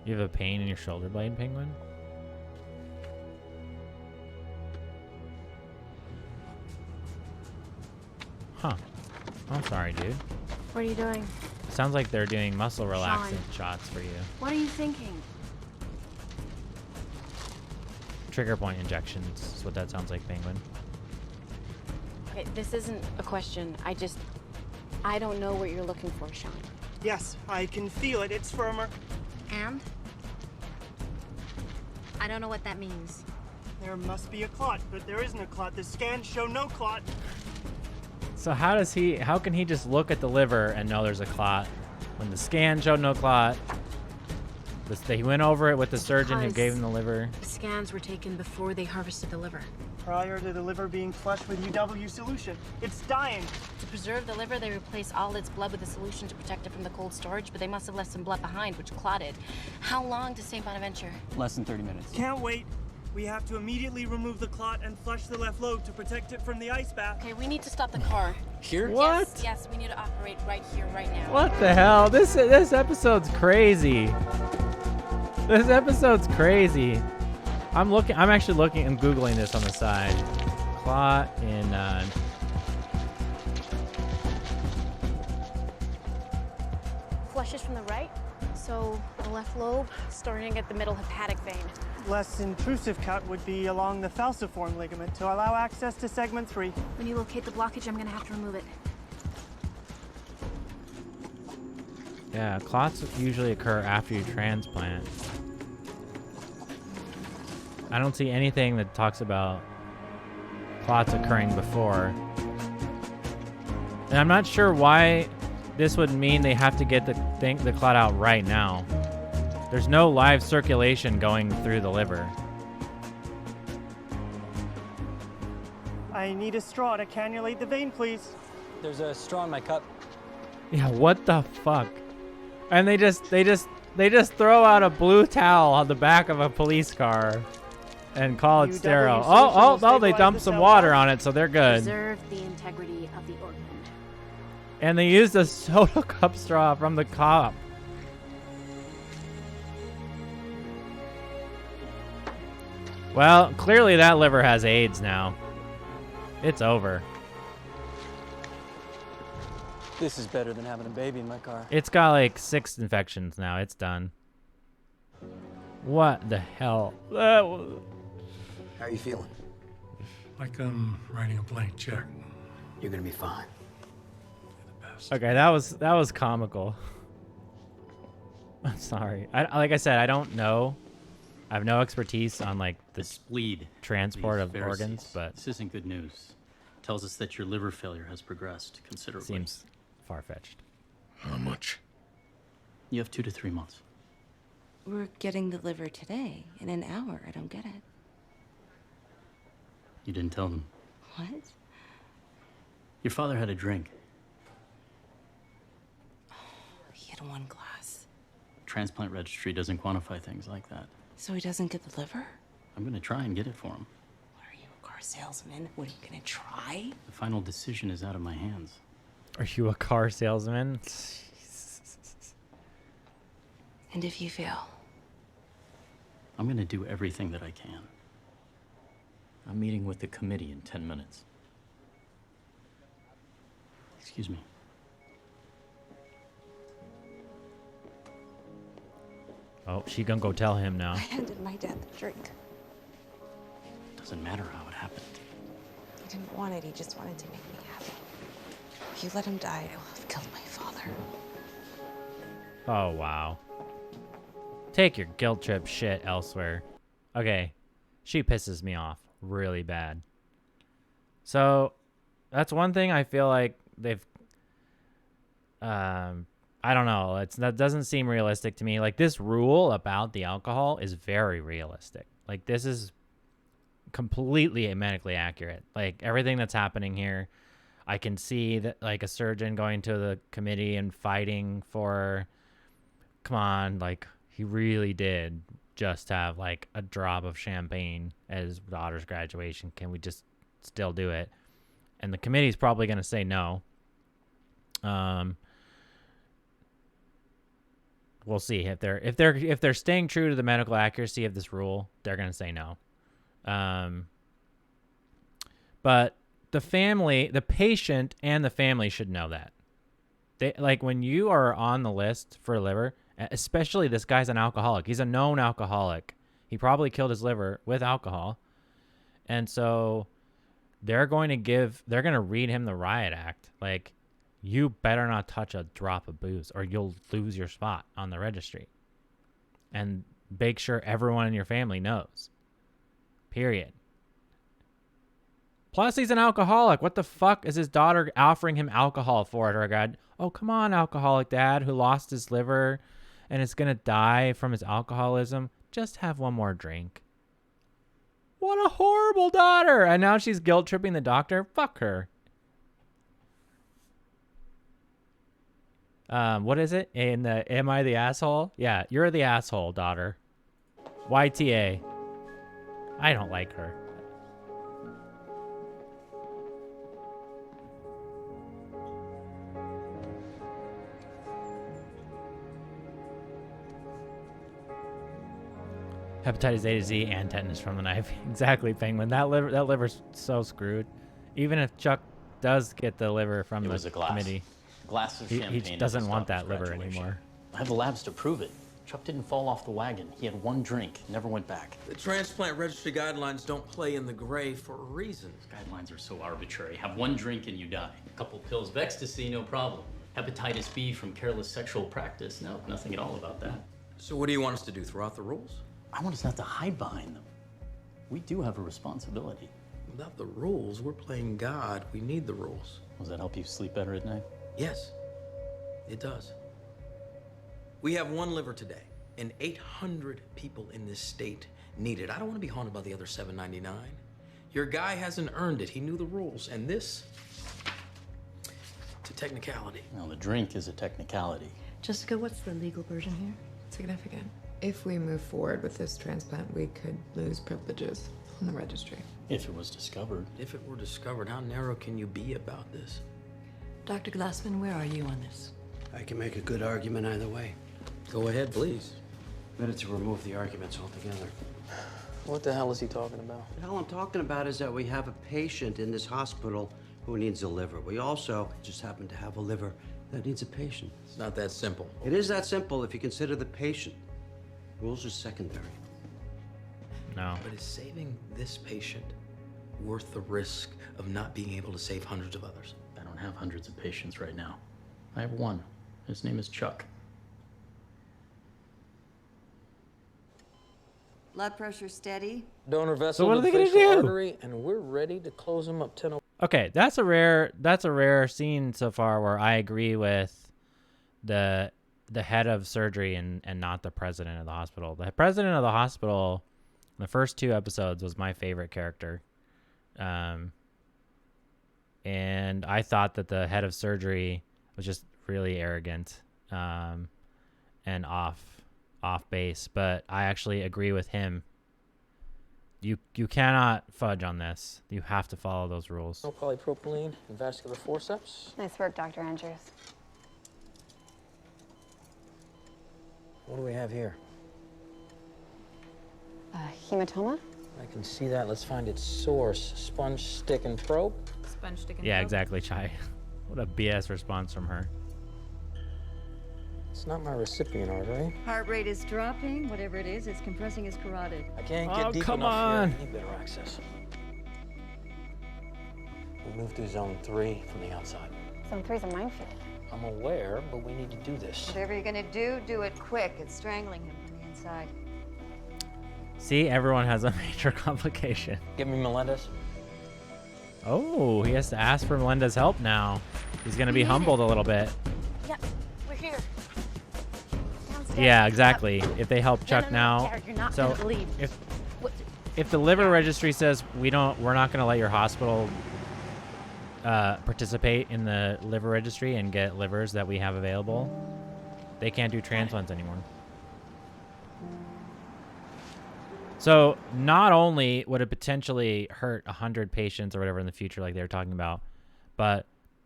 You have a pain in your shoulder blade, Penguin? Huh. I'm sorry, dude. What are you doing? Sounds like they're doing muscle relaxant shots for you. What are you thinking? Trigger point injections is what that sounds like, Penguin. Okay, this isn't a question. I don't know what you're looking for, Sean. Yes, I can feel it. It's firmer. And? I don't know what that means. There must be a clot, but there isn't a clot. The scans show no clot. So how can he just look at the liver and know there's a clot when the scan showed no clot? He went over it with the surgeon who gave him the liver. The scans were taken before they harvested the liver. Prior to the liver being flushed with UW solution. It's dying. To preserve the liver, they replaced all its blood with a solution to protect it from the cold storage, but they must have left some blood behind, which clotted. How long to St. Bonaventure? Less than 30 minutes. Can't wait. We have to immediately remove the clot and flush the left lobe to protect it from the ice bath. Okay, we need to stop the car. Here? What? Yes, we need to operate right here, right now. What the hell? This episode's crazy. This episode's crazy. I'm actually looking and Googling this on the side. Clot in Flushes from the right, so the left lobe starting at the middle hepatic vein. Less intrusive cut would be along the falciform ligament to allow access to segment 3. When you locate the blockage, I'm gonna have to remove it. Yeah, clots usually occur after you transplant. I don't see anything that talks about clots occurring before. And I'm not sure why this would mean they have to get the clot out right now. There's no live circulation going through the liver. I need a straw to cannulate the vein, please. There's a straw in my cup. Yeah, what the fuck? And they just throw out a blue towel on the back of a police car and call it sterile. Oh, they dumped some water on it, so they're good. Preserve the integrity of the organ. And they used a soda cup straw from the cop. Well, clearly that liver has AIDS now. It's over. This is better than having a baby in my car. It's got like 6 infections now. It's done. What the hell? How are you feeling? Like I'm writing a blank check. You're gonna be fine. Okay, that was comical. I'm sorry. Like I said, I don't know. I have no expertise on like the bleed transport of organs, but this isn't good news. It tells us that your liver failure has progressed considerably. Seems far-fetched. How much? You have 2 to 3 months. We're getting the liver today, in an hour. I don't get it. You didn't tell them. What? Your father had a drink. He had 1 glass. Transplant registry doesn't quantify things like that. So he doesn't get the liver? I'm gonna try and get it for him. What are you, a car salesman? What, are you gonna try? The final decision is out of my hands. Are you a car salesman? And if you fail? I'm gonna do everything that I can. I'm meeting with the committee in 10 minutes. Excuse me. Oh, she gonna go tell him now. I handed my dad the drink. Doesn't matter how it happened. He didn't want it. He just wanted to make me happy. If you let him die, I will have killed my father. Oh, wow. Take your guilt trip shit elsewhere. Okay. She pisses me off really bad. So, that's one thing I feel like they've... I don't know. That doesn't seem realistic to me. Like, this rule about the alcohol is very realistic. Like, this is completely medically accurate. Like, everything that's happening here, I can see that, like, a surgeon going to the committee and fighting for... Come on, like, he really did just have, like, a drop of champagne at his daughter's graduation. Can we just still do it? And the committee's probably going to say no. We'll see if they're staying true to the medical accuracy of this rule. They're gonna say no. But the family, the patient, and the family should know that. They like when you are on the list for liver, especially this guy's an alcoholic. He's a known alcoholic. He probably killed his liver with alcohol, and so they're going to read him the riot act. Like, you better not touch a drop of booze or you'll lose your spot on the registry. And make sure everyone in your family knows. Period. Plus, he's an alcoholic. What the fuck is his daughter offering him alcohol for at her god? Oh, come on, alcoholic dad who lost his liver and is going to die from his alcoholism. Just have one more drink. What a horrible daughter. And now she's guilt tripping the doctor. Fuck her. What is it? Am I the asshole? Yeah, you're the asshole, daughter. YTA. I don't like her. Hepatitis A to Z and tetanus from the knife. Exactly, Penguin. That liver's so screwed. Even if Chuck does get the liver from the committee, Glass of he champagne. doesn't want that liver anymore. I have the labs to prove it. Chuck didn't fall off the wagon. He had one drink, never went back. The transplant registry guidelines don't play in the gray for a reason. Guidelines are so arbitrary. Have one drink and you die. A couple pills of ecstasy, no problem. Hepatitis B from careless sexual practice, no, nothing at all about that. So what do you want us to do, throw out the rules? I want us not to hide behind them. We do have a responsibility. Without the rules, we're playing God. We need the rules. Does that help you sleep better at night? Yes, it does. We have one liver today, and 800 people in this state need it. I don't want to be haunted by the other 799. Your guy hasn't earned it. He knew the rules, and this, it's a technicality. Now, the drink is a technicality. Jessica, what's the legal version here? Significant. If we move forward with this transplant, we could lose privileges on the registry. If it was discovered. If it were discovered, how narrow can you be about this? Dr. Glassman, where are you on this? I can make a good argument either way. Go ahead, please. Better to remove the arguments altogether. What the hell is he talking about? The hell I'm talking about is that we have a patient in this hospital who needs a liver. We also just happen to have a liver that needs a patient. It's not that simple. It is that simple if you consider the patient. Rules are secondary. No. But is saving this patient worth the risk of not being able to save hundreds of others? I don't have hundreds of patients right now. I have one. His name is Chuck. Blood pressure steady. Donor vessel So what to are they the gonna facial do? artery, and we're ready to close him up 10. Okay, that's a rare scene so far where I agree with the head of surgery and not the president of the hospital. The president of the hospital in the first 2 episodes was my favorite character. And I thought that the head of surgery was just really arrogant and off base, but I actually agree with him. You cannot fudge on this. You have to follow those rules. No polypropylene and vascular forceps. Nice work, Dr. Andrews. What do we have here? Hematoma? I can see that. Let's find its source. Sponge, stick, and probe. Sponge, stick, and Yeah, probe. exactly, Chai. What a BS response from her. It's not my recipient artery. Heart rate is dropping. Whatever it is, it's compressing his carotid. I can't get deep come enough on. here. I need better access. We move through zone 3 from the outside. Zone 3's a minefield. I'm aware, but we need to do this. Whatever you're gonna do, do it quick. It's strangling him from the inside. See, everyone has a major complication. Give me Melendez. Oh, he has to ask for Melinda's help now. He's going to be humbled a little bit. Yeah, we're here. Downstairs. Yeah, exactly. If they help Chuck now. Jared, you're not So gonna believe. if the liver registry says we're not going to let your hospital participate in the liver registry and get livers that we have available, they can't do transplants anymore. So not only would it potentially hurt 100 patients or whatever in the future, like they were talking about, but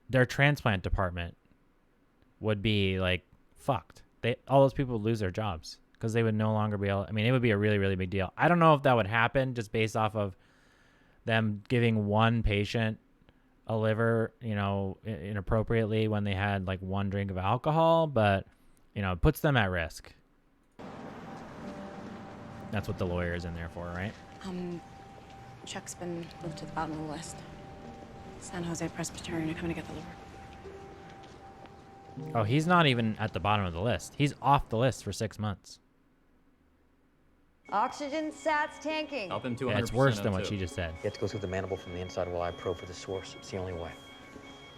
their transplant department would be like fucked. All those people would lose their jobs because they would no longer be able. I mean, it would be a really, really big deal. I don't know if that would happen just based off of them giving one patient a liver, inappropriately when they had like 1 drink of alcohol, but it puts them at risk. That's what the lawyer is in there for, right? Chuck's been moved to the bottom of the list. San Jose Presbyterian are coming to get the liver. Oh, he's not even at the bottom of the list. He's off the list for 6 months. Oxygen sats tanking. Up into 100%. Yeah, it's worse than what she just said. You have to go through the mandible from the inside while I probe for the source. It's the only way.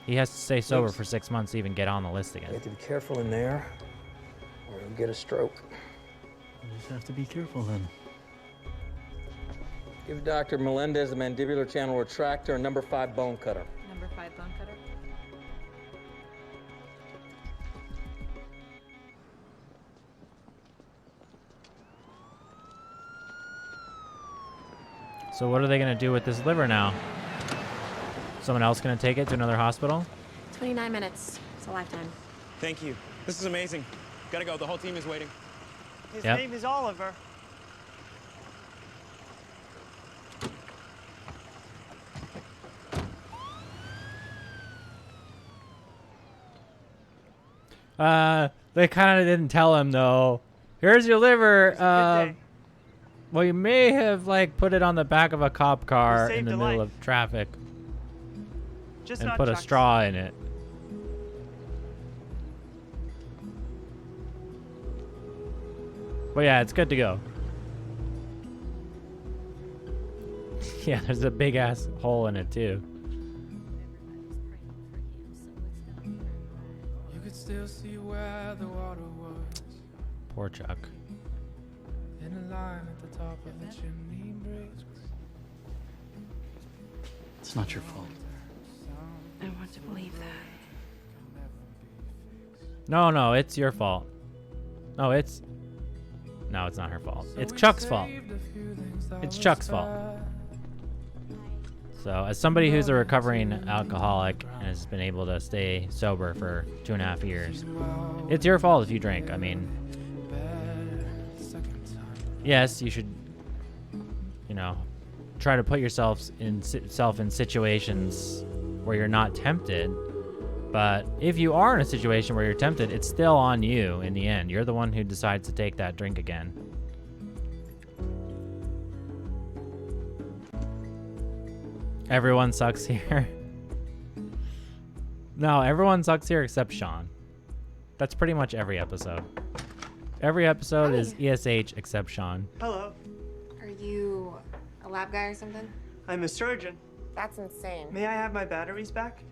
He has to stay sober for 6 months to even get on the list You again. have to be careful in there, or you'll get a stroke. You just have to be careful then. Give Dr. Melendez the mandibular channel retractor and number 5 bone cutter. Number 5 bone cutter. So what are they going to do with this liver now? Someone else going to take it to another hospital? 29 minutes. It's a lifetime. Thank you. This is amazing. Gotta go. The whole team is waiting. His Yep. name is Oliver. They kind of didn't tell him though. Here's your liver. Well, you may have put it on the back of a cop car in saved the a middle life. of traffic Just and not put a Chuck's. straw in it. But yeah, it's good to go. Yeah, there's a big ass hole in it too. You could still see where the water was. Poor Chuck. In a line at the top of the chimney breaks. It's not your fault. I want to believe that. No, it's your fault. No, it's not her fault. It's Chuck's fault. It's Chuck's fault. So, as somebody who's a recovering alcoholic and has been able to stay sober for 2.5 years, it's your fault if you drink. I mean, yes, you should, try to put yourself in situations where you're not tempted. But if you are in a situation where you're tempted, it's still on you in the end. You're the one who decides to take that drink again. Everyone sucks here. No, everyone sucks here except Sean. That's pretty much every episode. Every episode is ESH except Sean. Hello. Are you a lab guy or something? I'm a surgeon. That's insane. May I have my batteries back?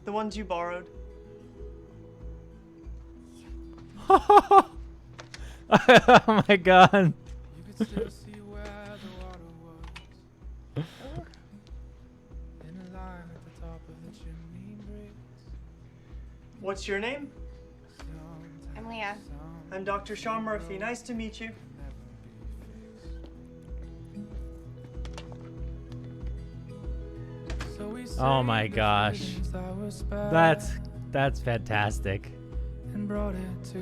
The ones you borrowed. Oh my god. You could still see where the water was. In a line at the top of the chimney breaks. What's your name? I'm Leah. I'm Dr. Sean Murphy. Nice to meet you. Oh my gosh. That's fantastic. And brought it to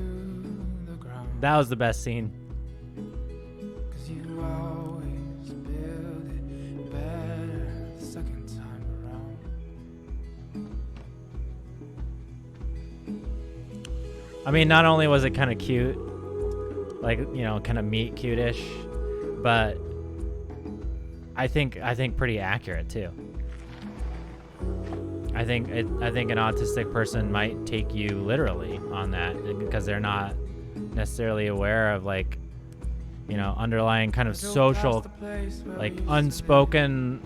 the ground. That was the best scene. 'Cause you always build it better the second time around. I mean, not only was it kind of cute, like, kind of meat cute-ish, but I think pretty accurate too. I think an autistic person might take you literally on that because they're not necessarily aware of underlying kind of social, like unspoken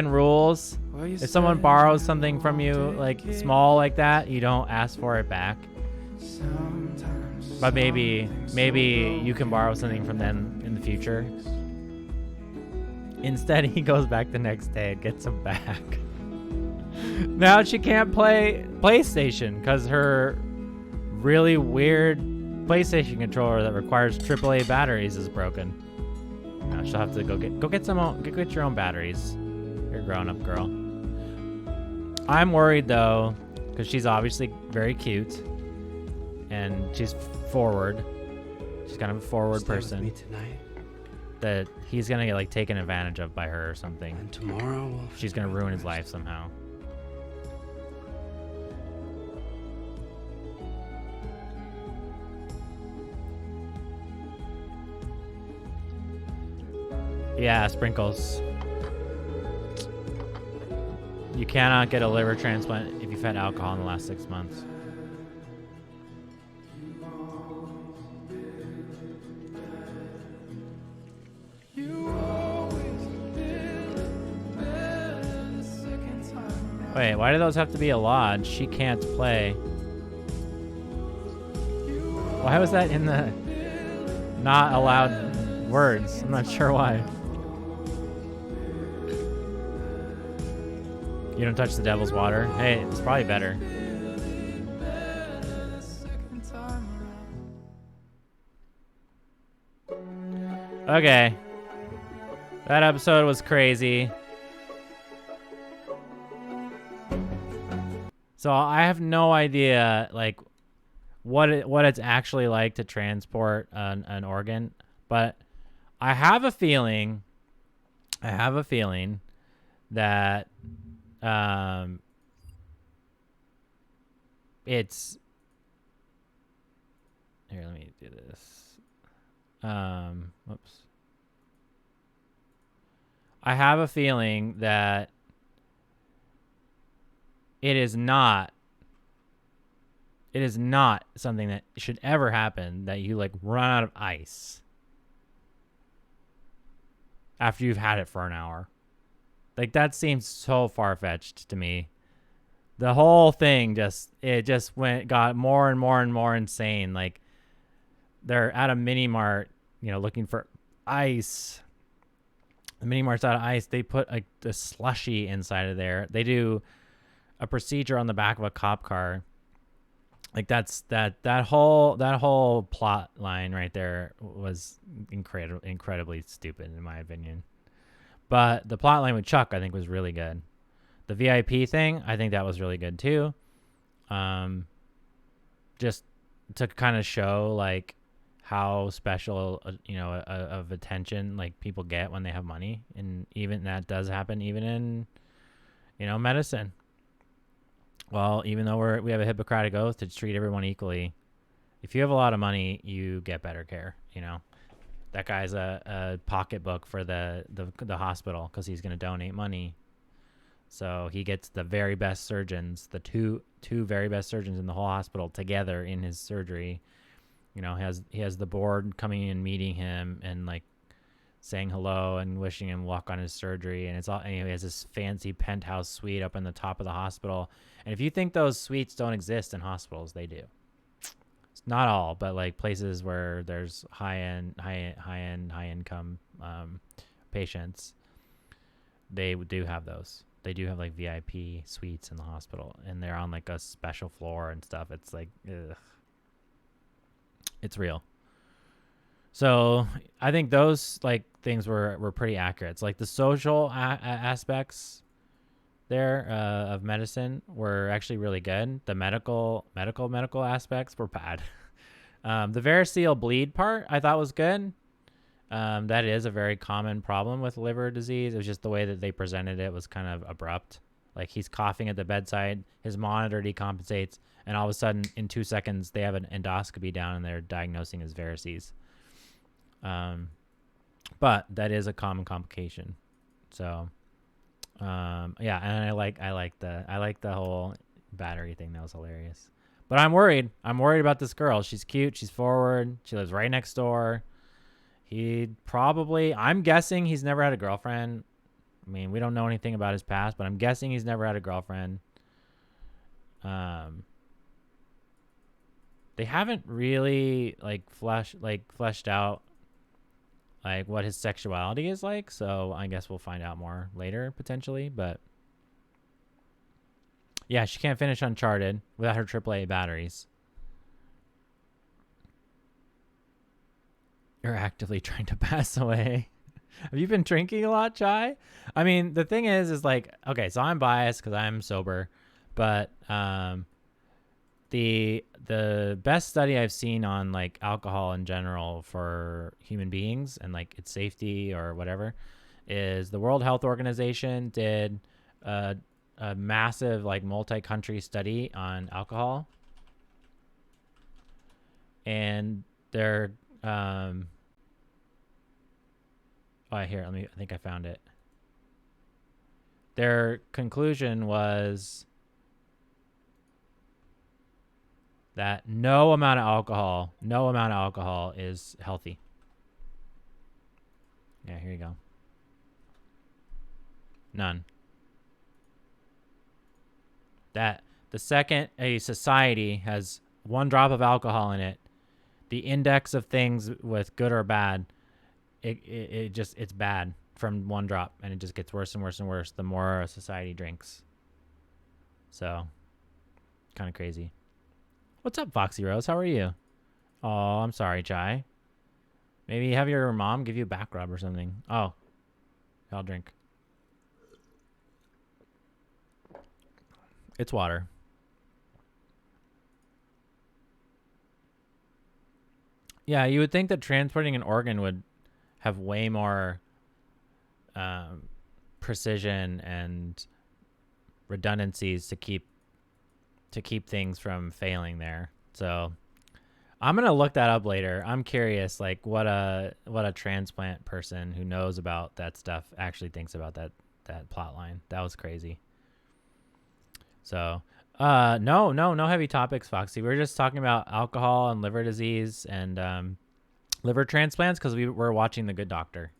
rules. If someone borrows something from you, like small like that, you don't ask for it back. But maybe you can borrow something from them in the future. Instead, he goes back the next day and gets them back. Now she can't play PlayStation because her really weird PlayStation controller that requires AAA batteries is broken. Now she'll have to go get your own batteries. You're a grown-up girl. I'm worried though, because she's obviously very cute, and she's forward. She's kind of a forward person. Stay with me tonight. That he's gonna get taken advantage of by her or something. And tomorrow she's gonna ruin his life somehow. Yeah, Sprinkles. You cannot get a liver transplant if you've had alcohol in the last 6 months. Wait, why do those have to be a lodge? She can't play. Why was that in the not allowed words? I'm not sure why. You don't touch the devil's water? Hey, it's probably better. Okay. That episode was crazy. So I have no idea, what it's actually like to transport an organ, but I have a feeling that it's here. Let me do this. Whoops. I have a feeling that it is not something that should ever happen, that you run out of ice after you've had it for an hour. Like, that seems so far-fetched to me. The whole thing got more and more and more insane. Like, they're at a mini mart, looking for ice. The mini mart's out of ice. They put a slushy inside of there. They do a procedure on the back of a cop car. Like, that whole plot line right there was incredibly stupid in my opinion. But the plot line with Chuck, I think, was really good. The VIP thing, I think that was really good too. Just to kind of show like how special, of attention like people get when they have money, and even that does happen even in, medicine. Well, even though we have a Hippocratic oath to treat everyone equally, if you have a lot of money, you get better care. That guy's a pocketbook for the hospital because he's going to donate money. So he gets the very best surgeons, the two very best surgeons in the whole hospital together in his surgery. He has the board coming in, meeting him, and like saying hello and wishing him luck on his surgery. And he has this fancy penthouse suite up in the top of the hospital. And if you think those suites don't exist in hospitals, they do. It's not all, but like places where there's high income patients, they do have those. They do have like VIP suites in the hospital, and they're on like a special floor and stuff. It's like, ugh. It's real. So I think those like things were pretty accurate. It's like the social aspects there of medicine were actually really good. The medical aspects were bad. The variceal bleed part I thought was good. That is a very common problem with liver disease. It was just the way that they presented it was kind of abrupt. Like, he's coughing at the bedside, his monitor decompensates, and all of a sudden, in 2 seconds, they have an endoscopy down and they're diagnosing his varices. But that is a common complication. So, yeah, and I like the whole battery thing. That was hilarious. But I'm worried. I'm worried about this girl. She's cute. She's forward. She lives right next door. I'm guessing he's never had a girlfriend. I mean, we don't know anything about his past, but I'm guessing he's never had a girlfriend. They haven't really fleshed out like what his sexuality is like, so I guess we'll find out more later potentially, but yeah, she can't finish Uncharted without her AAA batteries. You're actively trying to pass away. Have you been drinking a lot, Chai? I mean, the thing is like, okay, so I'm biased because I'm sober, but the best study I've seen on like alcohol in general for human beings and like its safety or whatever is the World Health Organization did a massive like multi-country study on alcohol, and they're here, I think I found it. Their conclusion was that no amount of alcohol is healthy. Yeah, here you go. None. That the second a society has 1 drop of alcohol in it, the index of things with good or bad, it's bad from 1 drop, and it just gets worse and worse and worse the more a society drinks. So, kind of crazy. What's up, Foxy Rose? How are you? Oh, I'm sorry, Chai. Maybe have your mom give you a back rub or something. Oh, I'll drink. It's water. Yeah, you would think that transporting an organ would have way more precision and redundancies to keep things from failing there. So I'm gonna look that up later. I'm curious, like what a transplant person who knows about that stuff actually thinks about that plot line. That was crazy. So no heavy topics, Foxy. We were just talking about alcohol and liver disease and liver transplants because we were watching The Good Doctor.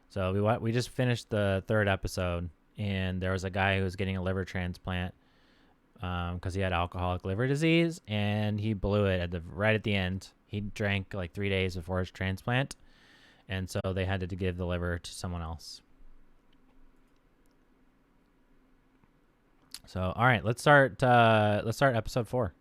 So we just finished the 3rd episode, and there was a guy who was getting a liver transplant because he had alcoholic liver disease, and he blew it right at the end. He drank like 3 days before his transplant, and so they had to give the liver to someone else. So all right, let's start episode 4.